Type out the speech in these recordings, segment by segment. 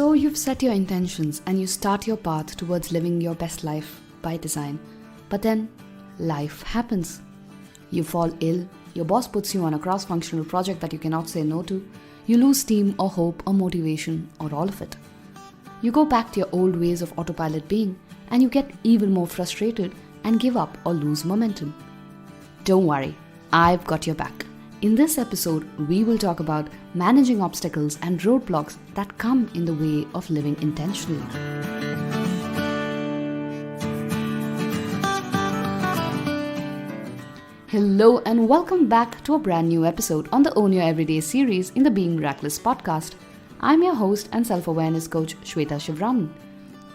So you've set your intentions and you start your path towards living your best life by design. But then life happens. You fall ill, your boss puts you on a cross-functional project that you cannot say no to, you lose steam or hope or motivation or all of it. You go back to your old ways of autopilot being and you get even more frustrated and give up or lose momentum. Don't worry, I've got your back. In this episode, we will talk about managing obstacles and roadblocks that come in the way of living intentionally. Hello and welcome back to a brand new episode on the Own Your Everyday series in the Being Miraculous podcast. I'm your host and self-awareness coach Shweta Shivraman.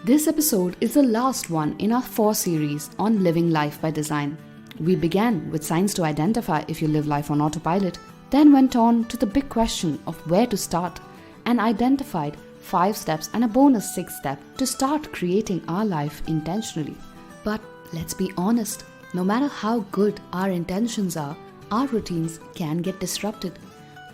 This episode is the last one in our 4 series on living life by design. We began with signs to identify if you live life on autopilot, then went on to the big question of where to start and identified 5 steps and a bonus 6th step to start creating our life intentionally. But let's be honest, no matter how good our intentions are, our routines can get disrupted.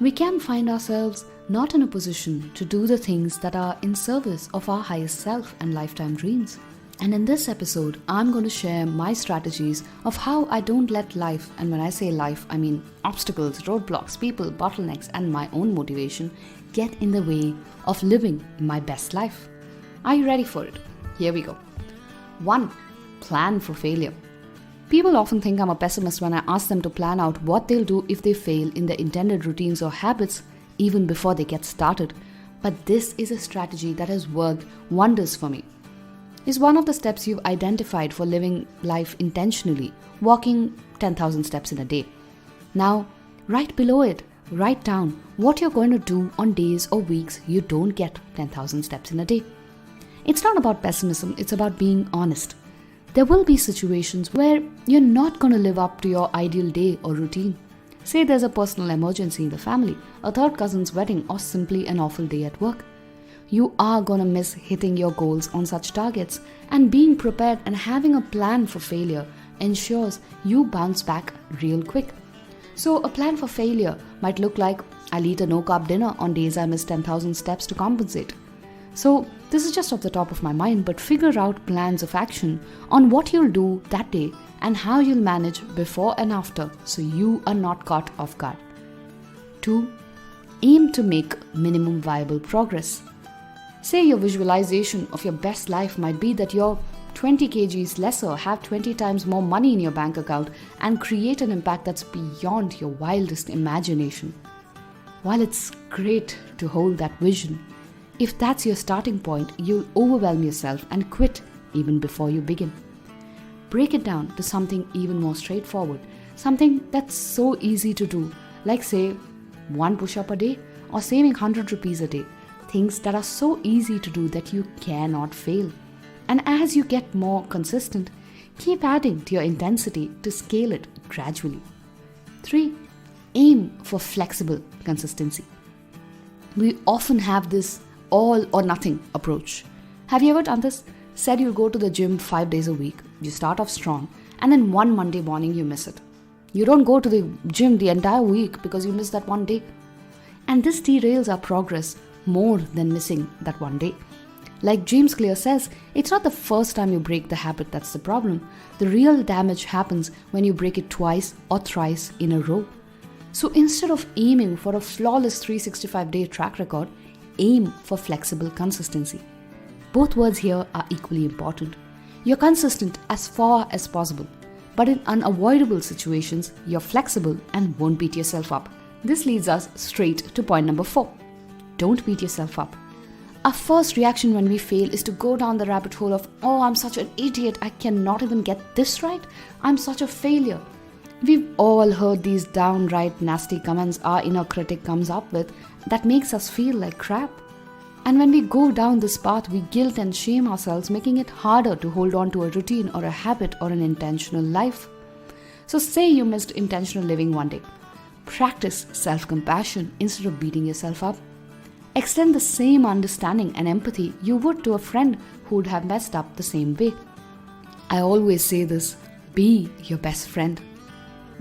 We can find ourselves not in a position to do the things that are in service of our highest self and lifetime dreams. And in this episode, I'm going to share my strategies of how I don't let life, and when I say life, I mean obstacles, roadblocks, people, bottlenecks, and my own motivation, get in the way of living my best life. Are you ready for it? Here we go. 1. Plan for failure. People often think I'm a pessimist when I ask them to plan out what they'll do if they fail in their intended routines or habits even before they get started. But this is a strategy that has worked wonders for me. Is one of the steps you've identified for living life intentionally, walking 10,000 steps in a day. Now, right below it, write down what you're going to do on days or weeks you don't get 10,000 steps in a day. It's not about pessimism, it's about being honest. There will be situations where you're not going to live up to your ideal day or routine. Say there's a personal emergency in the family, a third cousin's wedding, or simply an awful day at work. You are going to miss hitting your goals on such targets, and being prepared and having a plan for failure ensures you bounce back real quick. So a plan for failure might look like I'll eat a no-carb dinner on days I miss 10,000 steps to compensate. So this is just off the top of my mind, but figure out plans of action on what you'll do that day and how you'll manage before and after so you are not caught off guard. 2. Aim to make minimum viable progress. Say your visualization of your best life might be that you're 20 kgs lesser, have 20 times more money in your bank account, and create an impact that's beyond your wildest imagination. While it's great to hold that vision, if that's your starting point, you'll overwhelm yourself and quit even before you begin. Break it down to something even more straightforward, something that's so easy to do, like say 1 push-up a day or saving 100 rupees a day. Things that are so easy to do that you cannot fail. And as you get more consistent, keep adding to your intensity to scale it gradually. 3. Aim for flexible consistency. We often have this all or nothing approach. Have you ever done this? Said you'll go to the gym 5 days a week, you start off strong, and then one Monday morning you miss it. You don't go to the gym the entire week because you miss that one day. And this derails our progress more than missing that one day. Like James Clear says, it's not the first time you break the habit that's the problem. The real damage happens when you break it twice or thrice in a row. So instead of aiming for a flawless 365-day track record, aim for flexible consistency. Both words here are equally important. You're consistent as far as possible, but in unavoidable situations, you're flexible and won't beat yourself up. This leads us straight to point number 4. Don't beat yourself up. Our first reaction when we fail is to go down the rabbit hole of, oh, I'm such an idiot, I cannot even get this right, I'm such a failure. We've all heard these downright nasty comments our inner critic comes up with that makes us feel like crap. And when we go down this path, we guilt and shame ourselves, making it harder to hold on to a routine or a habit or an intentional life. So say you missed intentional living one day. Practice self-compassion instead of beating yourself up. Extend the same understanding and empathy you would to a friend who would have messed up the same way. I always say this, be your best friend.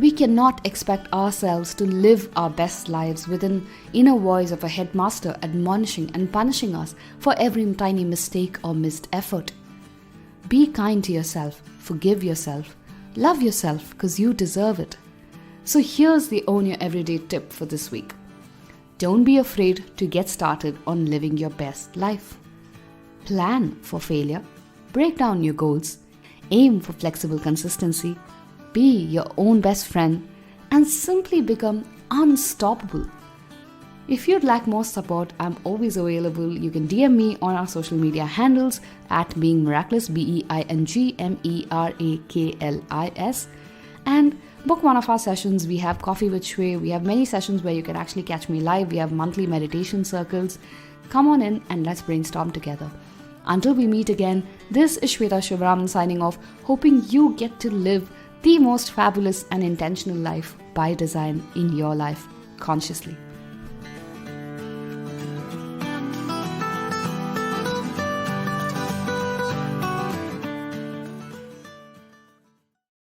We cannot expect ourselves to live our best lives with an inner voice of a headmaster admonishing and punishing us for every tiny mistake or missed effort. Be kind to yourself, forgive yourself, love yourself because you deserve it. So here's the Own Your Everyday tip for this week. Don't be afraid to get started on living your best life. Plan for failure, break down your goals, aim for flexible consistency, be your own best friend, and simply become unstoppable. If you'd like more support, I'm always available. You can DM me on our social media handles at beingmiraculous, BEINGMERAKLIS, and book one of our sessions. We have Coffee with Shway. We have many sessions where you can actually catch me live. We have monthly meditation circles. Come on in and let's brainstorm together. Until we meet again, this is Shweta Shivram signing off, hoping you get to live the most fabulous and intentional life by design in your life consciously.